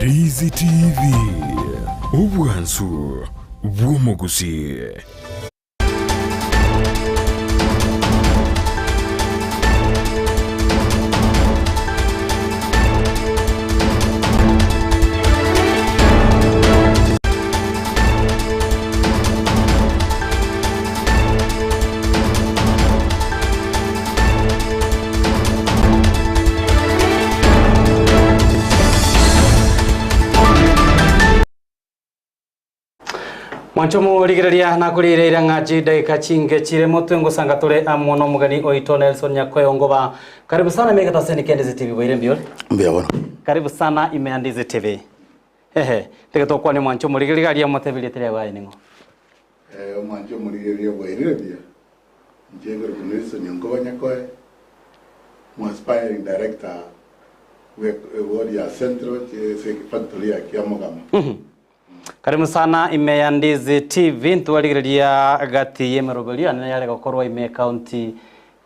Ndizi TV ubwansu bw'umuguzi. Mwanchomo ligiraria na kulirira ngaji dakika chinge chire mutwengo sanga tole amono mugani oito Nelson Nyakoyo Ngoba. Karibu sana Megata Seni Kendizi TV bwire mbiore. Mbiyabona. Karibu sana Imeandizi TV. Tegeto kwa ni mwanchomo ligiraria mutebile tele wae ningo. Mwanchomo ligiraria bwire bia. Njengo Nelson Ngoba Nyakoyo. Aspiring director we ya Central Factory ya Kiamogama. Karibu sana Imeandizi TV ntuwaligiraria gati yemerobelia na yale gokorwa ime county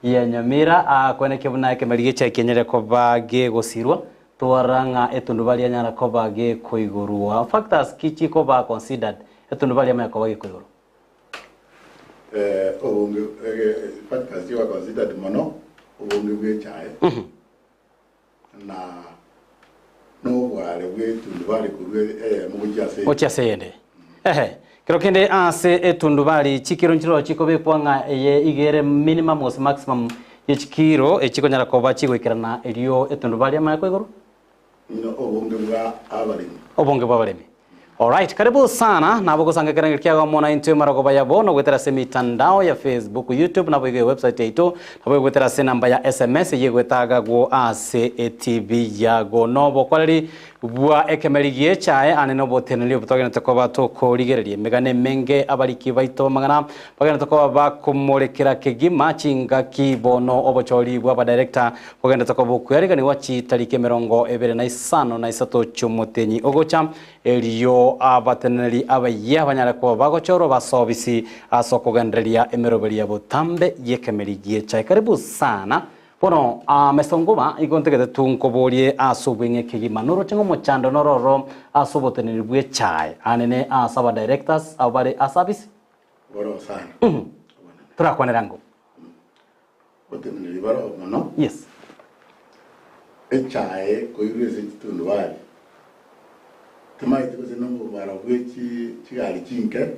ya Nyamira kweneke buna kemerige cha kenyere ko bage gosirwa twaranga etundubalia nyara ko bage koigurwa factors kichi ko ba considered etundubalia ma ko bage koiguru obonge factors you are considered mono obonge bwe chae na no wale wetu ndubali kurwe mugia seyende kero kende ase etundubali chikiro nchiro chiko bekwanga igere minimum was maximum echikiro echiko nyara koba chigwikirana elio etundubali ama kwegoro no obonge bwa baremi. Alright, karibu sana na boko sanga keranga kiaga mona into maragoba yabo no gwetera se mitandao ya Facebook, YouTube na bwege website yetu na bwege gwetera se namba ya SMS yegwetaga go ase TV yago no bokwali bwa ekemerigie chae ane no botenelio butogena takoba to korigererie megane menge abariki baito magana bagena takoba bakumulekera kegima chinga kibono obochori bwa director bagena takoba kuyariga ni wachi tarike 25 na isato chumutenyi ogocha elio abateneri abaye abanyara ko bagochoro basobisi asokogenderia emeroberia botambe yekemerigie chae. Karibu sana Pono mesongoba igontegete tunkoborie asubwenge kigima noro chengo mochando nororo asuboteneri bwe chae anene asaba directors abare asabisi boro sana turakwanerango boteneri baro mono yes chae koirese tundwali tumai tukoze nombo bara bwechi chigali chinke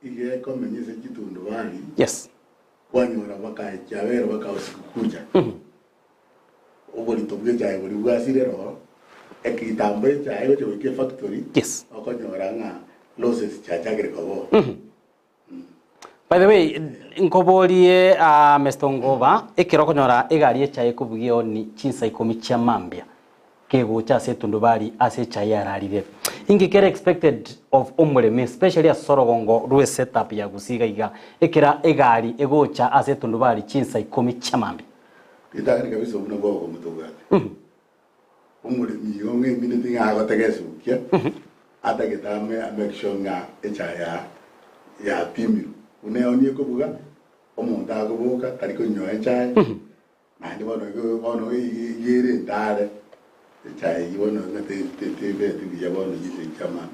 ige komenyese tundwali yes wanyora bakaye cyabera bakawusikukuja uburi tobwe cyaye buri bwasirero ekitambe cyaye cyo wike factory yes akonyora nga losses cyagere kabo. By the way nkobolie mestongoba ekero konyora egari cyaye kubugio ni chinsa ikomi cha mambia kego cha setundubali ase cyaye ararire ingikere expected of omureme especially asorogongo ruwe setup ya gusiga iga ekera egari egocha ase tundubali chinsa ikomi chamambi itagari kabisa ubuna go ko mutogate omuremi yonge minute nga abategesukia atagetame amekshonga echaya ya pimi uneonye ko buga omuntu agoboka tariko nyoya chaye mandi bono yere ndare.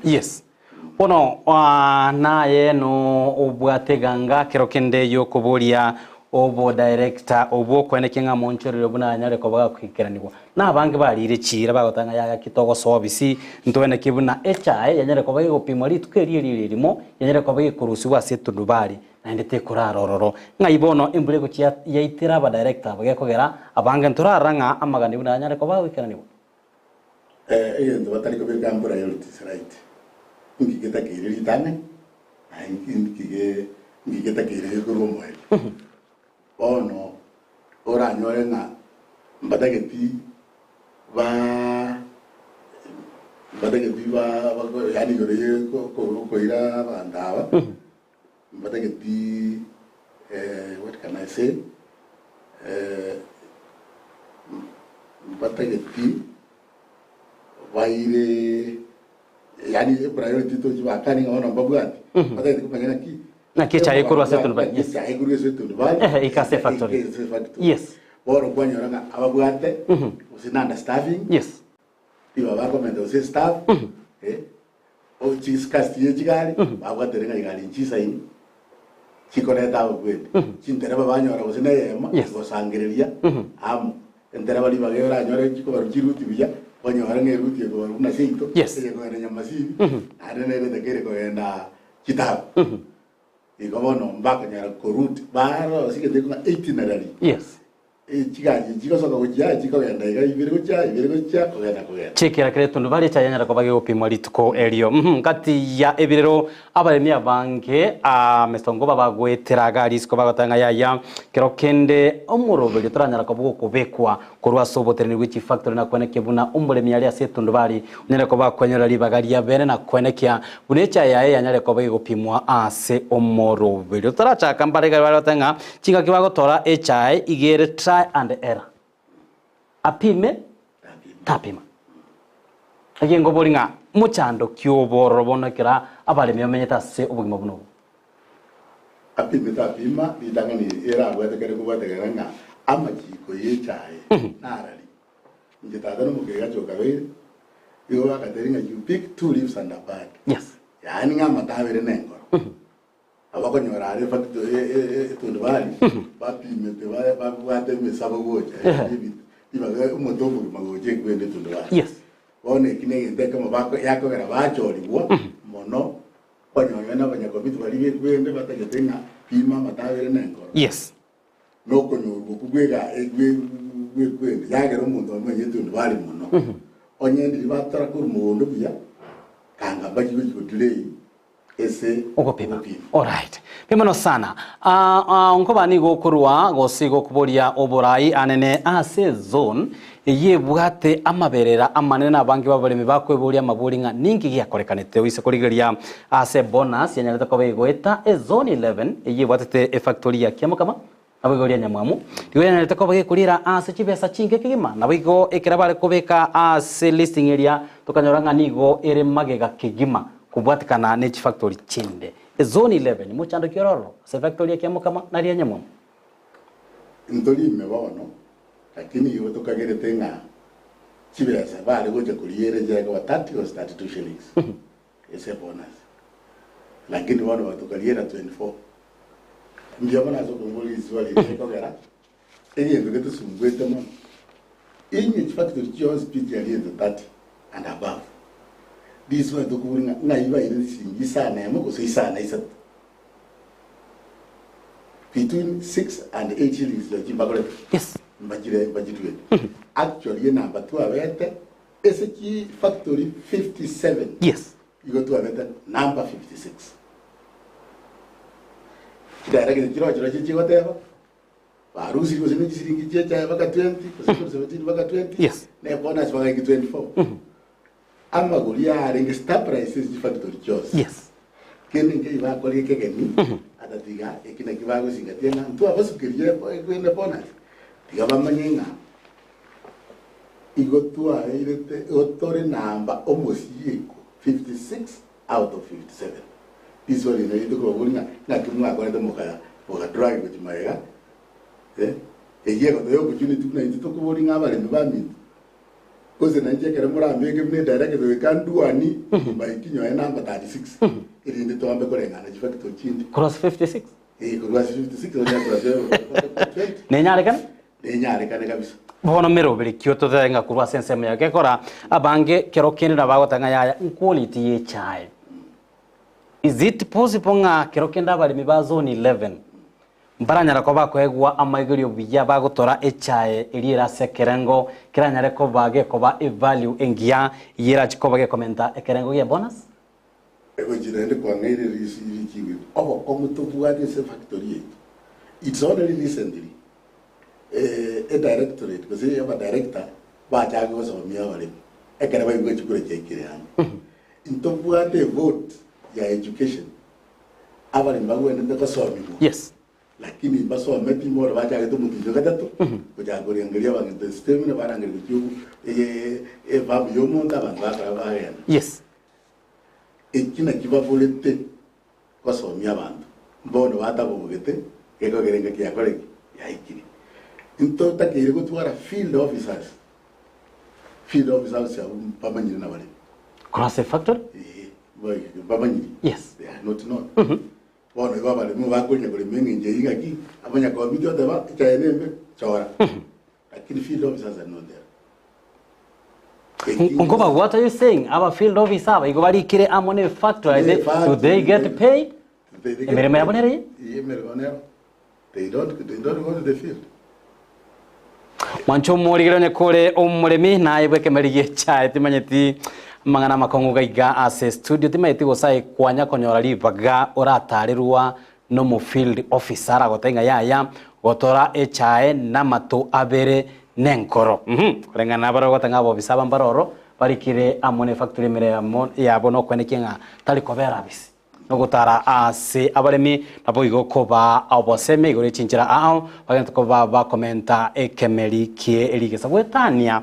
Yes. Pono na ye no obwateganga kero kende yo kuburia obo director obo kwenekenga monchorero buna nyare ko baga kwikiranirwa na bange barire chira bagotanga ya kitogo sobisi ntwene kibuna echae yanyare ko bago pimori tweririririmo yanyare ko bago kurusiwa setundubari na ndete kurarororo ngaibono imbure ko yaitira ba director bage kogera abange nturaranga amagani buna nyare ko bago kwikiranirwa endo batari ko begambura royalties right ngigeta kiriri tane ngigeta kiriri ko romwe ono ora nyore na mbadageti ba yani gore ko ira bandawa mbadageti what can I say mbadageti waire yani priority to jiba kani ngona babwati badageti kumanya ki na kicha ikurwa setundubali yes ya ikurwa setundubali ikase factory yes boro kwanyora ababwate usinanda staffing yes iba bakomenda ose staff o chiskastie chigari bagwaterenga igari chisaini chikoreta abagwende chintereba banyora gose neyema gosangereria am entereba liba gera nyore chikobaru chiruti biya banyora ngeruti ko na seito ko era nyamasibi are nere tekere ko enda chitabu ikobono mbaka nyara koruti baro sikete ko 18 yes chigaji chigosoka gocha chikogenda iga ibere gocha kogenda chekera kire tundu bali chanyara ko bage gupimwa rituko elio kati ya ebirero abaremi abange mesongo babagwetera gari siko bagotanga yaya kero kende omurobere turanyara ko kubekwa korwa soboterani wichi factory na kweneke buna umuremi yali ase tundu bali nyara ko bakwenyora libagari ya bene na kwenekya bunecha yaye yanyara ko bage gupimwa ase omurobere turachaka mbare gari batanga chinga kibagotora HI igere try and error apime tapima agengo boringa muchando kyoboro bonekera abalemi bamenyeta se ubugima buno apime tapima bidangani era gwetekere kubategera nga amachiko yechaye narali nditata no mugega chokabe yo akateringa you pick 2 leaves and a bud yes yani nga matabere nengoro abakonyora ari factory tundubali bapime te bate mesabo gocha iba umutovu magoje kwende tundubali yes one kinenge ndeka mabako yako gara bachoribwa mono banyonywa n'abanyakobitu bari kwende batagetenga pima matabere nengoro yes no konyorwa kugwega kwende yagera umuntu amenye tundubali mono onyendiri batara ku mundo bya kanga bakigo delay ese okopima alright pimano sana onkoba ni gokurwa gosigo kuboria oborai anene ase zone yebwate amaberera amanene abangi babaremi bakweburia amaburinga ningi giakorekanete wise kurigeria ase bonus yanyareta ko begweta e zone 11 yebwate e factory ya kiamukama abigoria nyamwamu riwe yanyareta ko bekurira ase chibesa chinge kigima nabigo ekerabare kubeka ase listing area tukanyoranga nigo ere magega kigima kubwatikana ne factory chinde e zone 11 muchando kiroro se factory ya kiamukama na ria nyamwamu ndoli mebaono lakini yo tukagere tenga chibesa bale goje kuriere je kwa 30 or 32 shillings ese bonus lakini wano watukaliera 24 ndio maana zo kongoli swali ko gara eni ndo getu sumgwete mo inye factory just speed ya 30 and above this one to kuringa ngaiba ile singi sana yamo ko sana isa between 6 and 8 shillings la jimbagole yes Bajitwe. Actually, number 2 avete SK factory 57. Yes. You go to avete number 56. Kidara kile chiro whatever. Barusi ko sini siringi checha baka 20, ko 17 baka 20. Yes. Ne bonus baka 24. Amma gulia arenga star prices di factory chose. Yes. Kene nge iba ko leke kemi atatiga ekina kibago singatenga ntu abasukirie kwenda bonus. Tigaba manyenga igotua irete otore namba almost yiko 56 out of 57. This one is ito ko bulinga na kimwa ko ndo moka drag with maiga yego to opportunity na ito ko bulinga bale mbami koze na nje kere mura mbeke mne direct we can do ani by kinyo ya number 36 iri ndi to ambe ko renga na jifacto chindi cross 56 cross 56 on ya cross 20 nenyare kan nenyare kane kabisa bono merobere kyoto thenga kurwa senseme yake kora abange kero kene na bagotanga yaya quality ye chai. Is it possible nga kero kenda bali mi zone 11 mbaranyara ko bakwegwa amaigiri obiya bagotora echae elira sekerengo kiranyare ko bage ko ba value engia yera chiko bage komenta ekerengo ye bonus ego jirende kwa ngaire risi kiwi obo komu to buade se factory it's only recently a directorate because he have a director ba jago so mi awale e kana ba ngwe chukure chekire han into buade vote ya education abali mbagwende ko so mi yes lakini baso meti mora ba jago to mutinyo gatatu ko jago rengeria ba ngende system ne bara ngere ku va yo monta ba ngaka ba ya yes ekina kiba volete ko so mi abantu mbono bata bo mugete ke ko gerenga ki akore ya ikiri into takire ko twara field officers field officers ya pamanyiri na wale Cross factory? Pamanyiri. Yes. They are not known. Bona iba bale mu bakonya kule mengi nje ingaki abanya kwa video deba cha enembe chora. Lakini field officers are not there. Ungoba, what are you saying? Our field officer, igo bali kire amone factory, do they get paid? Emereme yabonere? They don't go to the field. Mancho muri ne kore omuremi na ibweke meriye cha timanyeti mangana makongo gaiga ase studio timaiti gosai kwanya konyora libaga oratarirwa no mu field officer agotenga yaya gotora echae na mato abere nenkoro kurengana baro gotanga bo bisaba mbaroro barikire amone factory mere yabo no kwenekinga tali kobera bisi no gotara ase abaremi nabo igokoba aboseme igore chinchira ao bagento koba ba komenta ekemeri kie erigesa gwetania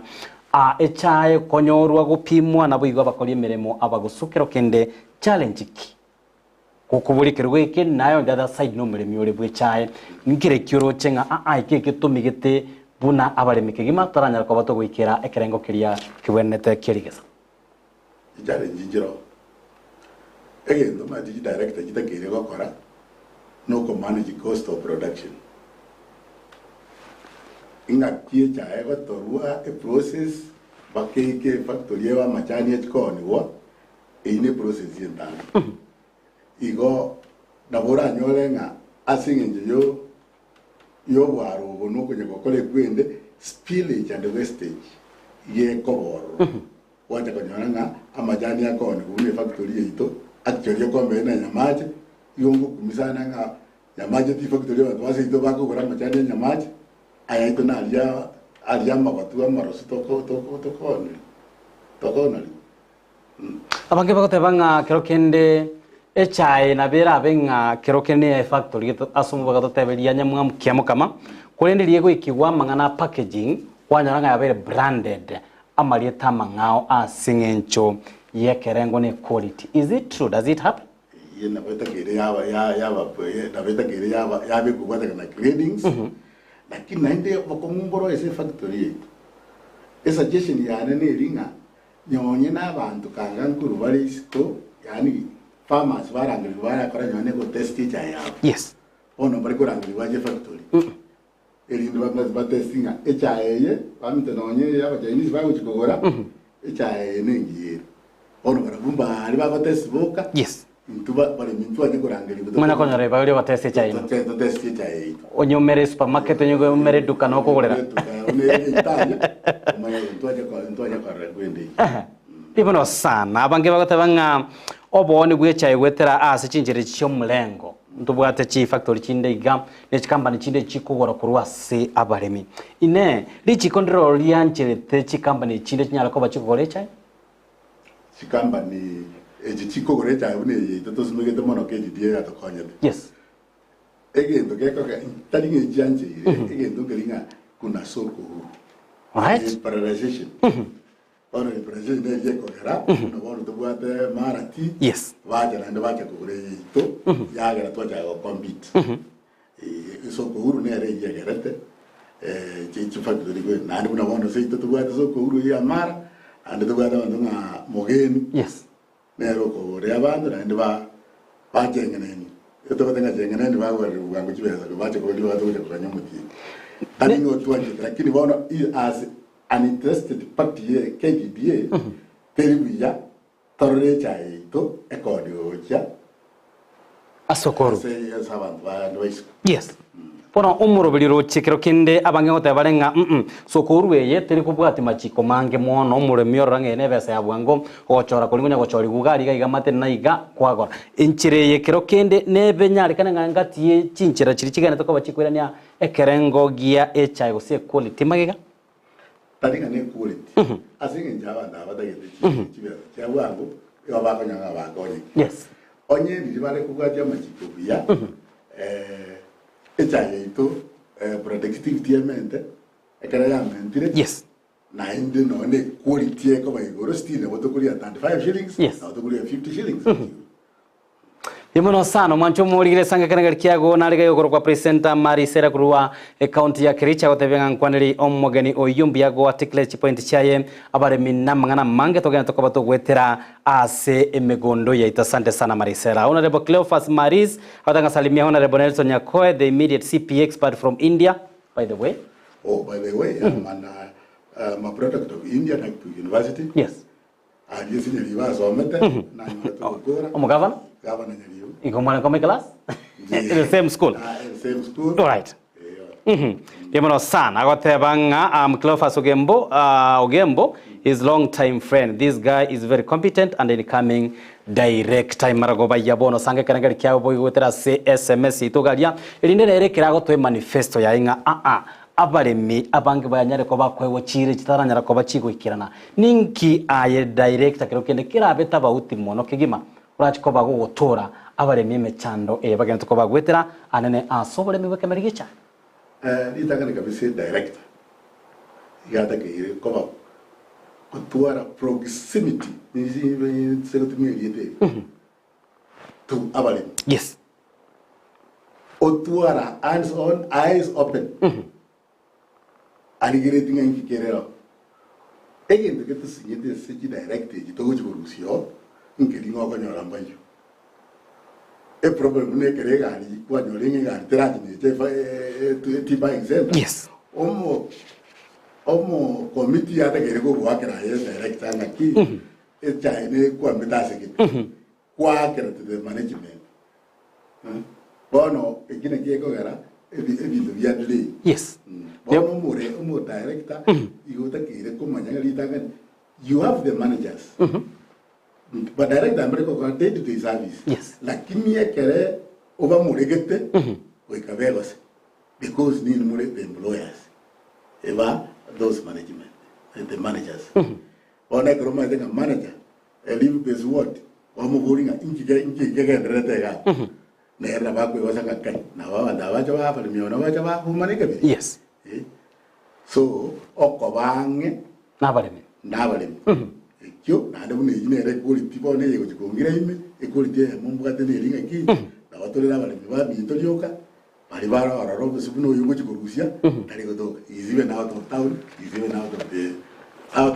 echae konyorwa gupimwa nabo igo bakori emeremo abagusukero kende challenge ki kukuburikirwe iki nayo the other side no muremi uri bwechae ngire kioro chenga ikeke tumigete buna abaremi kigima taranya ko bato gwikira ekerengo kiria kibwenete kirigesa challenge njiro ndo ma digi director jitakire gokora no ko manage cost of production inga kie chae gotorwa a process bakeke factory wa machani echkoni wo ine process yentana igo nabora nyolenga asinge yo bwaro bono ko nyakokole kwende spillage and wastage ye koboro wacha konyanga amajani akoni kumwe factory yito actually kombe na nyamaje yongo kumisana nga nyamaje ti factory wa wase ito bako kora majani nyamaje ayaito na alia mabatu amaroso toko abange bagotebanga kerokende echae na bera benga kerokene factory asumu bagateberia nyamwa mukiamo kama kurenderie gwikigwa mangana packaging kwanyaranga yabere branded amarieta mangao asingencho yekerengo ne quality. Is it true? Does it happen? Yena beta kire na beta kire yabe kuwata kana gradings lakini naende bakomumboro ese factory esa suggestion yana ne ringa nyonye n'abantu kangankuru bari isiko yani farmers barangirwa barakora nyone go test ija yabo. Yes. Ono bari kurangirwa je factory erindu ba testinga echa eye bamite nonye yaba Chinese ba uchikogora echa eye nengiye ono barabumba ari ba test boka. Yes. Ntuba bari mintu anje kurangirwa mwana konyore ba uri ba test echa ino test echa eye onyomere supermarket onyo mere duka no kugorera Ibono sana abange bagotabanga obone bwechaye gwetera ase chinjire cyo mulengo ntubwate chi factory chinde iga ne company chinde chikugora kurwase abaremi ine lichi kondro lianchirete chi company chinde chinyala ko bachikugora echa chi company chikugora echa une totosumegete mono keji die atokonya. Yes. Egendo keko talinge janje egendo gelinga kuna soko huru. Right. Paralyzation. Ono ni president ye kokera no bono tubwate marati. Yes. Waje na ndo waje kugure ito yagera twaje go compete. Soko huru ne re yegerete chichu factory go na ndo bono se ito tubwate soko huru ya mara ando tubwate nga mogeni. Yes. Nero ko re abandu na ndo ba jengeneni. Ito batenga jengene ndi bawe wangu chibeza bache ko liwa to kwa nyamuti ani no tuanje lakini bona as an interested party KDBA teribia torre chai to ekoniocha Asokoru. Say sabantu ba ndwaisko. Yes. Pona umuro biliro chikero kinde abange ngote barenga sokoru eye teri kubwati machiko mange mono umuro miyorange nebesa ya bwango ochora kulingunya gochori gugari ga igamate na iga kwagora inchire yekero kinde nebe nyari kana ngangati chinchira chiri chigane to bachikwira nya ekerengo gia echa go se quality magega Taringa ne quality asinge njaba ndaba dagete chibera cha bwango yo bakonyanga bakonye. Yes. Onye ndi bare kugwatia machiko bia echaye ito productivity mente ekara ya mentire. Yes. Na inde no ne quality eko ba igoro stile boto kulia 35 shillings yes. na boto kulia 50 shillings. Imono sana mwancho muligire sanga kana kiago na liga yogoro kwa presenter Mari Sera kurua account ya Kiricha gotebenga nkwaniri omugeni oyumbi yago article point chaye abare minna mangana mange togena tokobato gwetera ase emegondo ya itasante sana Mari Sera. Honorable Cleophas Maris atanga salimia Honorable Nelson Nyakoe, the immediate CP expert from India, by the way. Oh, by the way, I'm a product of Indian University. Yes. And you see the reverse of method. Governor? Governor. Come class? In the same school? In the same school. All right. Yemono sana agotebanga Cleophas Ogembo is long time friend. This guy is very competent and incoming director maragoba yabono sange kanagari kyabo boy wetera SMS itogalia elinde nerekera go to manifesto ya inga abaremi abange bayanyare ko bakwewo chire kitaranyara ko bachigwikirana ninki aye director kero kende kirabeta bauti mono kigima urachi ko bago gotora abaremi mechando bagenda ko bagwetera anene asobole miweke marigicha itagana kabisa director yata ke ko ba kutuara proximity ni serotonin yete to abaremi. Yes. Otuara hands on, eyes open. Aligerating and Kikera. Again, the get to see the city directed to which Borusio, in getting over your rambanjo. A problem make a regal, what you're ringing and tragedy, to Tiba example. Yes. Omo committee at the go work and I direct and a key. A Chinese Quamitasik. Quaker to the management. Bono, a Guinea Gagara, a bit of Yadley. Yes. More director, you have the managers. But director America day to day service. Yes. Like Kimia Kere over Muregete, we Caveros, because need more employers. Eva, those management, the managers. Or like Roma, a manager, a live base what? One more boring inch again, Nera Baku was a guy. Now, and Avaja, Miona, who manage. Yes. So, Okobang, Navalem. You, I don't need a good people, they go to go get him, a good day, Mumbata, a key. Now, to Navalem, to Yoka, Parivara or a Robert Subuno, you go to Rusia, Tarigo, he's even out of town, he's even out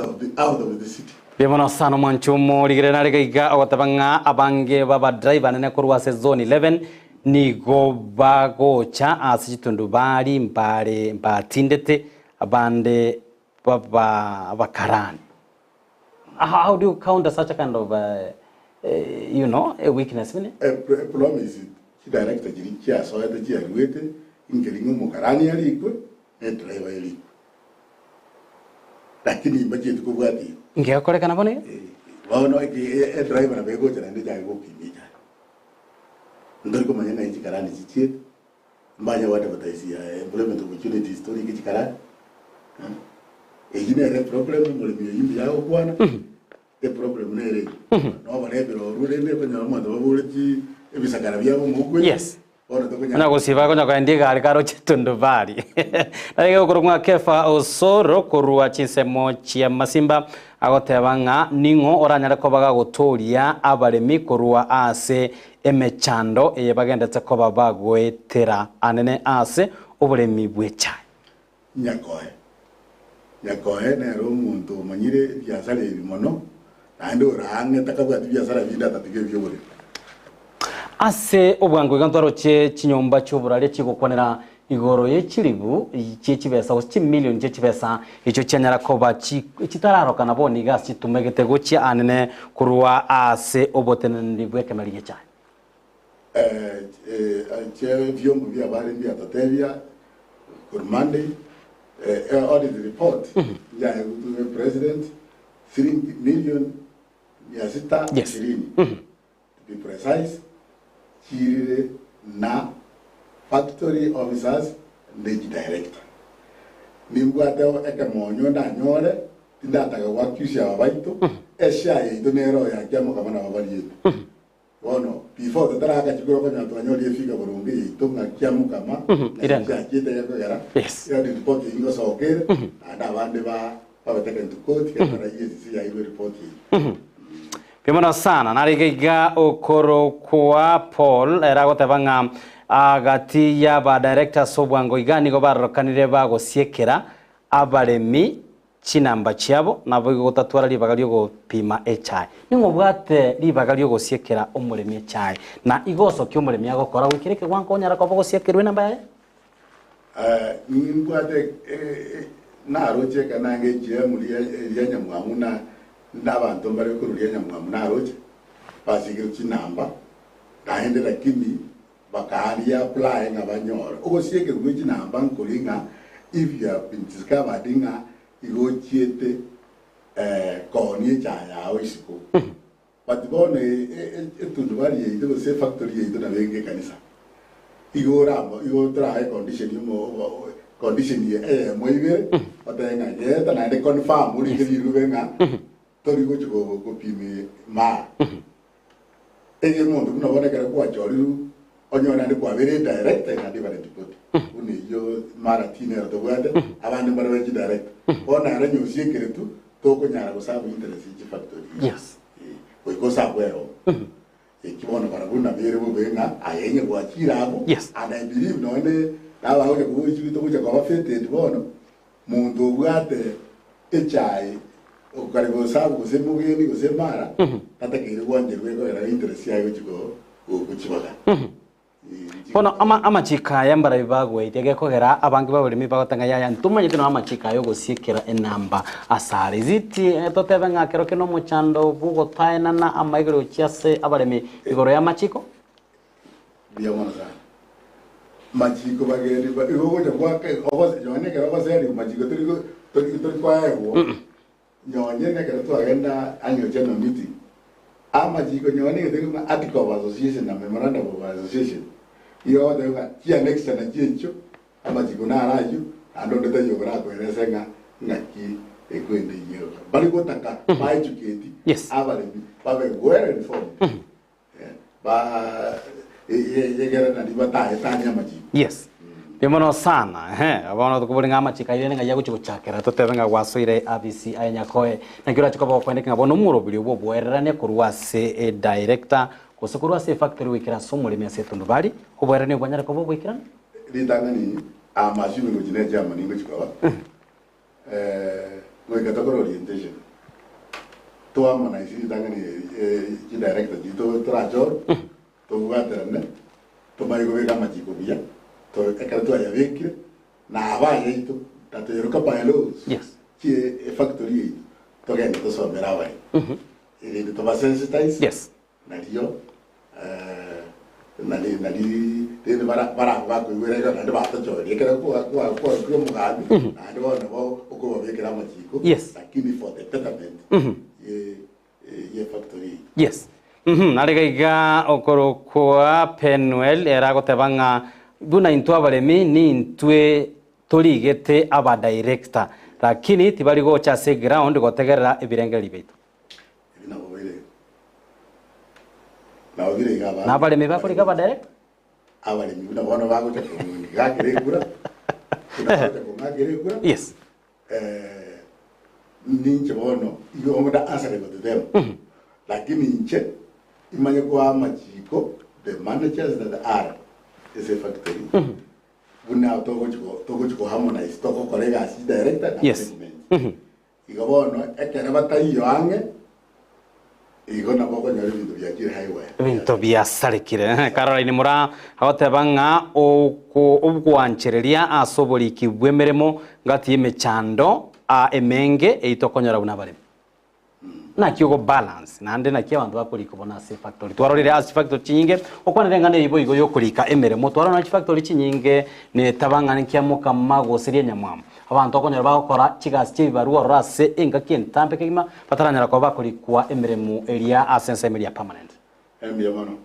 of the city. Yemono sana manchumo ligrenare ga otabanga abange baba driver na kurwa season 11 ni go bago cha asitundu bali mpare mbatindete abande baba bakarani. How do you counter such a kind of a weakness? A problem is the director Jirikia so that you are waiting in getting Mokarani and driver. Lakini budget ko wati ngea kore kana bone no e driver na bego tena ndia go kimija ndori ko manyana ichi karani chichie mbanya wata bataisi ya employment opportunity story kichi karani ejine re problem mo le yimbi yao bwana e problem ne re no bale pero rule ne ko nyama do boleti e bisakara bya mo mugwe. Yes. Na gusiba ko nyaka ndiga ari karo chitundu bali nage kurunga Kefa Osoro kurua chinsemo chia masimba agotebanga ningo oranyara ko baga guturia abaremi kurua ase emechando eyebagendetse ko babagwetera anene ase oburemi bwecha nyakoe ne ro muntu manyire biasara ebimono ande orange takabwa biasara binda tatige byobore ase obwango gantwaro chinyomba cy'oburare kigukonera igoro yekiribu cyekibesa osi million cyekibesa icyo cyanyara ko kitararoka naboni gas kitumegete gochi anene kurwa ase obotenende bwekemeriye cyane vyombo vya habari vya tatevia kurmande audit report ya president 3 million ya sita ishirini to be precise Kire na factory officers neji director nimbwate eke monyo na nyore tindataga wakyusha abaito esha yeto nero ya kyamo kama na babali yetu ono before tataraga chikoro ko nyato anyori efika burungi yeto nga kyamo kama ya kite yako gara ya report ingo sokere na bande ba babateka ntukoti kana yezi ya ile report Pimono sana narigiga okoro kwa Paul era gotebanga agati ya ba director sobwango igani go barokanire bagosiekera abaremi chinamba chiabo nabo gotatwara libaga lyo gopima echai ningo bwate libaga lyo gosiekera omuremi echai na igoso kyo omuremi agokora wikireke gwanko nyara ko gosiekerwe namba yae nimbwate naroche kana ngeje muri ya nyamwamuna n'abantu mbare ko ruri ya nyamwamuna naroche basigiro chinamba kahendera kimi bakari apply ngabanyora ogosiekera muri chinamba nkolinga if you have been discovered inga igochiete koni chaya oisiko but bone etundu bari yito se factory yito na benge kanisa igoramo igotra high condition mo condition ye moibe otenga yeta na de confirm uri kiri rubenga tori go chiko go pime ma ege mondo kuna bone kare kwa choriru onyona ndi kwa bere direct na ndi bare dipoti uni yo mara tiner to gwade abandi bare we direct ona ara nyusie keretu to ko nyara go sabu interest chi factory yes we go sabu ero ekibona bara buna bere bo benga ayenye kwa chirabo yes and I believe no ene aba ho ko chi to kuja kwa fete bono mundu bwate echai okare go sabu go semu geni go semara tata kire gwanje go era interest yayo chiko go chibaga Bono amachika yambara bibagwe itege kogera abangi baburimi bagotanga yaya ntumanyite no amachika yo gosiekera enamba asare ziti totebe ngakero kino muchando bugo taena na amaigero chiase abaremi igoro ya machiko bia mona sa machiko bageri ba igo jo kwa ke obo jone ke obo seri machiko tori kwa ewo nyonye ne ke to agenda anyo cheno meeting amachiko nyone ke tengo article of association na memorandum of association iyo de ga kia next na chencho amachiko na araju ando de yo bra ko esenga ngaki ekwende yo bali gotaka ba educate abale babe well informed ba yegera na libata etania machiko yes Pimono sana abona tukuburinga amachika ile nga yaguchi guchakera totebenga gwasoire ABC ayenyakoe na kira chikoba kwendeka bono murobiri obwo bwererane kurwase director kusukurwase factory wikira somulemi asetundu bali obwererane obwanyara ko bwikira litangani amashini ngo jine jama ningo chikoba we katagoro orientation to amana isi litangani ji director dito trajo to waterane to bayigo wega machiko bia to ekarato ya vekire na abaye ito tato yeruka payelo yes ki factory to gani to so merawa ile to basensitize yes na dio nali de bara ba ko wera ga ba ta jo ye kera ko mugabi na ndo na bo ko ba vekira machiko yes lakini for the betterment ye factory yes naregaiga okoro kwa Penuel era gotebanga buna intwa baremi ni intwe torigete aba director lakini tibari gocha se ground gotegerera ebirengeri bitu na obire gaba na baremi bakuri gaba director abaremi buna bono bago cha ga kirekura kuna ko kirekura yes ninche bono iyo ngoda asale go dem lakini nche imanye kwa machiko the managers that are is a factory buna togo chiko harmonize togo kolega si director yes igo bono ekere batayo ange igo na boko nyari bintu bya kire highway bintu bya sarekire Caroline mura hotebanga obwanchereria asobori kibwemeremo ngati emechando a emenge eitokonyora buna bare na kiyogo balance nande na kiya bantu bakuri kubona se factory twarorire as factory chinyinge okwanire ngane ibo igo yokurika emeremo twarona na factory chinyinge ne tabanga nkiya mukama goserie nyamwamo abantu okonyora bakora chigasi chibaruwa rase enga kintampe kigima pataranyara ko bakuri kwa emeremo area asense area permanent mano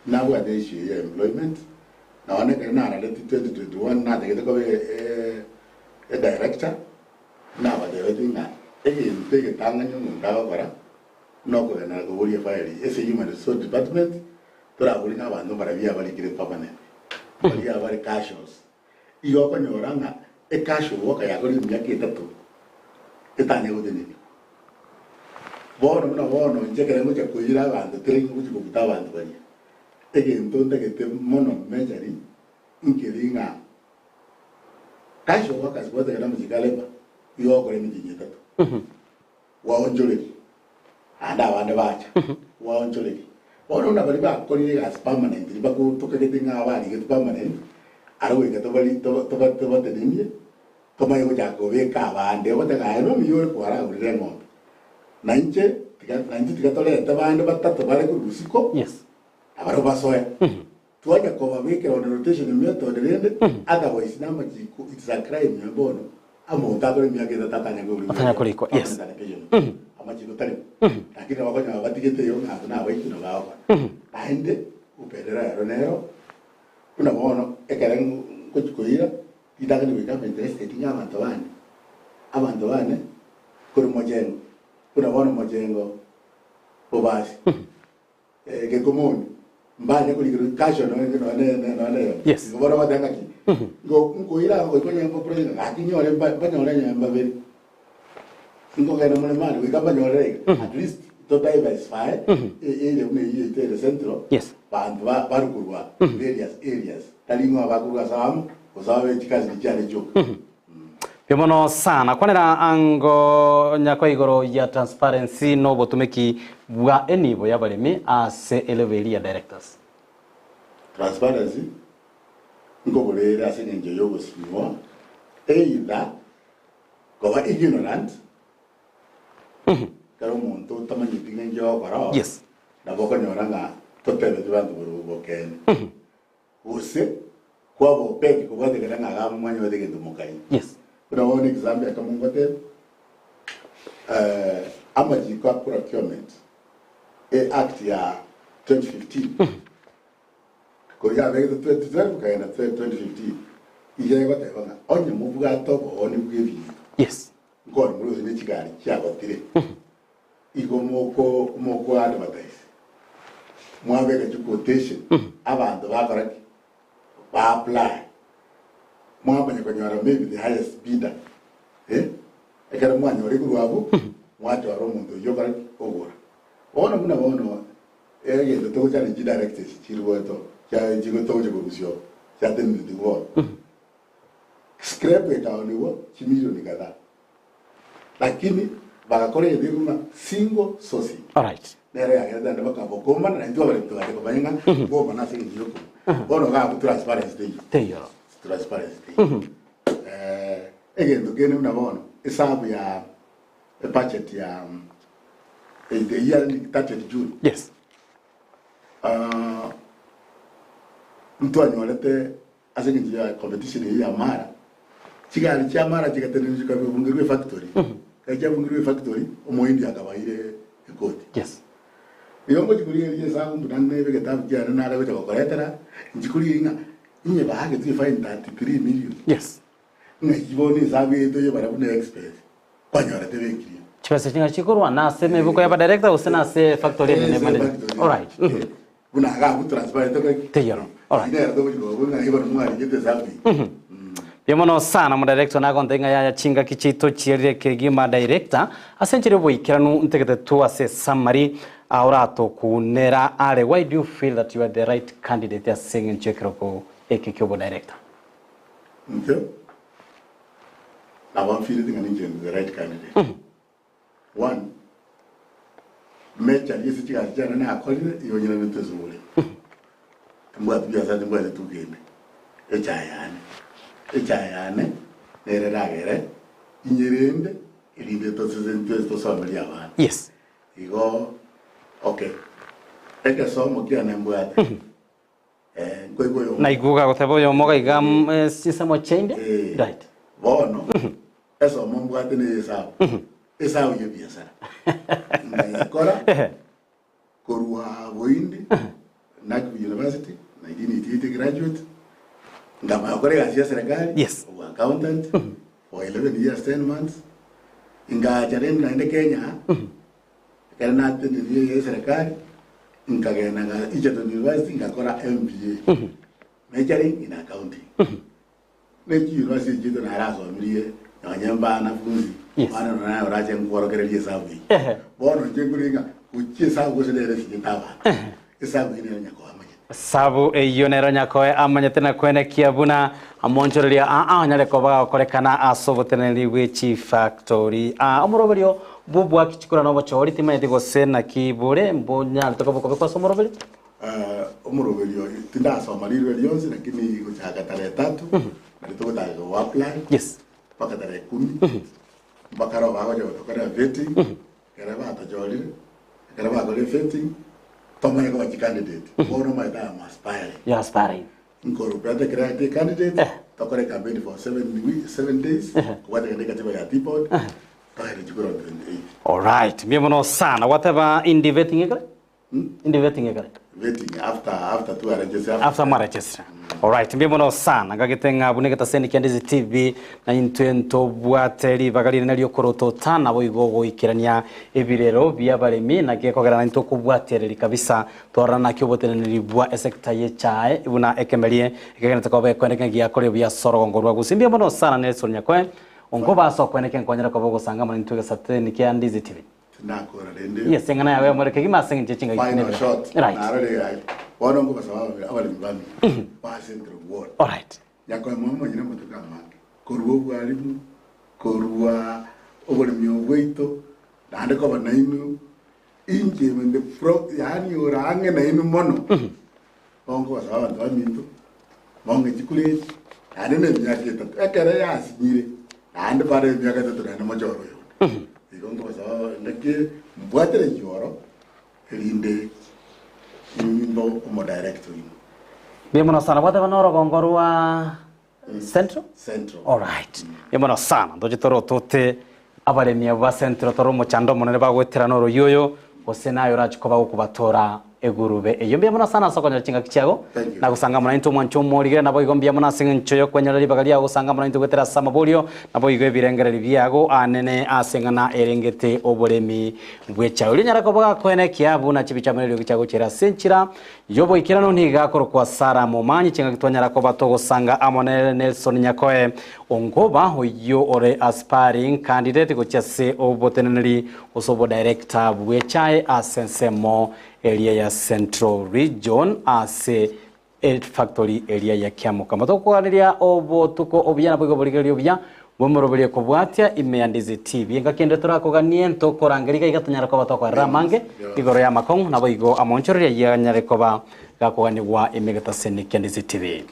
na bwa de issue ya employment na wane kana na 2021 na de ko e director na ba de wetinga ege tanganyo mundawa bara noko na go wori fire ese human resource department tora buri na bantu bara bia bari kire permanent bari abari casuals iyo ko nyoranga e casual woka ya gori myaka 3 etane odeni bono njekere ngoja kuyira abantu tere ngoja kubuta abantu bari egento ndegete mono mejari inkiringa kasho wakazi bote kana mujikaleba yo kore mijinye tatu waonjoleki anda wande bacha waonjoleki bono na bari ba kori gas permanent riba ku tukagete nga bari ke permanent arawe ke to bari to tenimye to mayo jako be ka bande bote ga no miyo ko ara ure ngombe nanche tikatole tabande batatu bale ku rusiko Yes. abaro basoya tuaja ko babike on rotation method rende otherwise nama jiku it's a crime yabono amo tabere myake tatanya go Tatanya kuliko, yes. ama jiku tani lakini wakonya batigete yo ngazo na waitu na bawa aende uperera ronero kuna bono ekeren kuchikoira itaka ni wika interest tinga abantu bane kuri mojengo kuna bono mojengo obasi que común vaya con el caso no Yes. go bora badanga ki go ira go ko nyambo proje aki nyore ba nyore nyamba be ngo ga no mali we ka ba nyore at least to diversify ile une ile te centro Yes. ba rukurwa areas talingo ba kurwa samu usawe chikazi kichale joka Pimono sana kwanera ango nyako igoro ya transparency no botumeki bwa enibo yabalemi ase eleveria directors. Transparency ngo bolera asenenje yogo sinwa either goba ignorant karo muntu tamanyi tingenje okora Yes. na boko nyoranga totebe tubantu borubokene use kwa bo peki ko bade kana ga mwanyo bade kendo mukai. Yes. Kuna one example kama ngote amaji kwa procurement act ya 2015 ko ya vega 2012 ka na 2015 ije ngote bana onye muvuga to oni bwebi Yes. ngor muruzi ni kigari cyagotire igo moko advertise mwabega quotation abantu bakora ba apply mwabanya konyora maybe the highest bidder ekara mwanya ori kurwabo mwato aro muntu yoga ogora ona muna bono yendo to cyane directors chirwoto cya jigo to je kurusyo cya den the world scrap it down wo chimilioni kadhaa lakini bakakora yedima single source. All right. Nere ya nda bakabo goma na ndio bale mtu ake banyanga goma na singi yoko bono ga transparency Teyo. transparency again again una bono isabu ya budget ya the year 30 June. Yes. Mtu anyolete asengi ya competition ya mara chigari cha mara chigatenene chikabungirwe factory kaja bungirwe factory omoindi akabaire ekoti. Yes. Yongo chikulie ye sangu mtunane beke tabu kia na ala beta kokoretera chikulie inga inye bahage tu fine 33 million. Yes. Ngajiboni sabu yeto ye bara bune expert kwanyora tebe kiri Chipese chinga chikurwa na seme buko ya director usena se factory ne manager. All right. Buna ga bu transparent to Teyo. All right. ine ndo chiko buna ibara mwari yete sabu. Pimono sana mu director na kontenga ya chinga kichito chirire kigima director asenjire boikiranu ntegete tu ase summary aurato kunera are. Why do you feel that you are the right candidate as singing chekroko ekikyobo director? Okay. Now I'm feeling the right candidate. One, mecha yesi chika jana na akoli yo nyina ntezule. Mbwa pia sasa mbwa tugende. Echayane nere ragere inyerende ilinde to to family abana. Yes. Igo okay. Eke somo kia nembwa. Na iguga gothebo yo moga igam sisamo chainde. Right. Bono. Eso mbwa tene sawa. Esa yo biashara. Kora. Korwa Boindi. Nagu University 1988 graduate. Ngama kore kazi ya serikali. Yes. Accountant for 11 years 10 months. Inga jaren na ende Kenya. Kana tene ya serikali. Nkagenda ga Egerton University ngakora MBA. Majoring in accounting. Neki university jito na raso mlie nyamba na funzi Yes. Mana na ora jen kworo kere ye sabi. Ehe. Bono jenguringa uchi sabu se dere si taba. Isabu ine nyako amanye. Sabu eyonero nyakoe amanyetena kwene kiabuna amonchoreria nyare koba korekana asoboteneri wechi factory amuroberio bubwa kichikura no bachori timete gosena kibure mbonya tokobo kwa somoroberio umuroberio tinda somaliro lyonse lakini kuchaka tarehe 3 na litokota go apply. Yes. Paka tarehe 10. Bakaro bago jo tokara vetting. Kera ba tajoli. Kera ba gole vetting. Tomane ko bachi candidate. Bono mai da aspiring. You aspiring. Incorporate create candidate. Tokore campaign for 7 days. Kwa teka katiba ya tipod. Tayari jikoro 28. All right. Miemono sana. Whatever in the vetting ekare? In the vetting ekare. Vetting after 2 arranges After marriages. All right. Miemono sana. Ngagitenga bunegeta seni Kendizi TV na intwento bwateri bagali nalyo koroto tana boigo goikirania ebirero bya baremi na gekogera into kubwatereri kabisa torana kyoboteneri bwa esekta ye chae ibuna ekemerie ekegena kobe kweneke gya kore bya sorogongo rwa gusimbye mono sana Nelson Nyakwe ongo baso kweneke nkonyera kobo gusanga muri ntwe sateni Kendizi TV. Nakora rende. Yes, ngana yawe muri kegima sengi chinga Final shot. Right. Right. Bono ngo basawa abali mbami. Pass into the word. All right. Nyako mama nyina mutuka mange. Koruo bwalimu, korua obole obweito, nande ko banainu inje mende pro yani orange na inu mono. Bongo basawa ndamito. Bongo chikule. Ande ne myake tatu. Ekere ya sinyire. Ande bare myake tatu na majoro yo. Igongo basawa ndake mbwatere joro. Elinde imbo mo director. Bienvenido sana. Whatever no rogongorwa Central? Central. All right. Bienvenido sana. Ndoje toro tote abaremye ba Central toro mu chando munene bagwetera no yoyo osenayo rachikoba kubatora egurube eyo bienvenido sana sokonyera chinga kichago na gusanga muna into mwancho morigere nabo igombia muna sincho yo kwenyera libagali ya gusanga muna into gwetera samabolio nabo igwe birengereri byago anene asengana erengete oboremi bwecha uri nyara kobaga kwene kiabu na chibicha merero kichago chera senchira yobo ikirano ntiga kwa Sara Momanyi chinga kitonyara ko batogosanga Amone Nelson Nyakoe ongoba hoyo ore aspiring candidate go chase oboteneri osobo director bwechae asensemo area ya Central Region ase factory area ya Kiamuka matokwaneria obo tuko obyana bwo boligerio bya bomoroberie ko bwatia Kendizi TV ngakende turakoganie ntokorangerika igatanyara ko batokwa ramange igoro ya makong nabo igo amonchoreria yanyare ko ba gakoganirwa imegata seni Kendizi TV.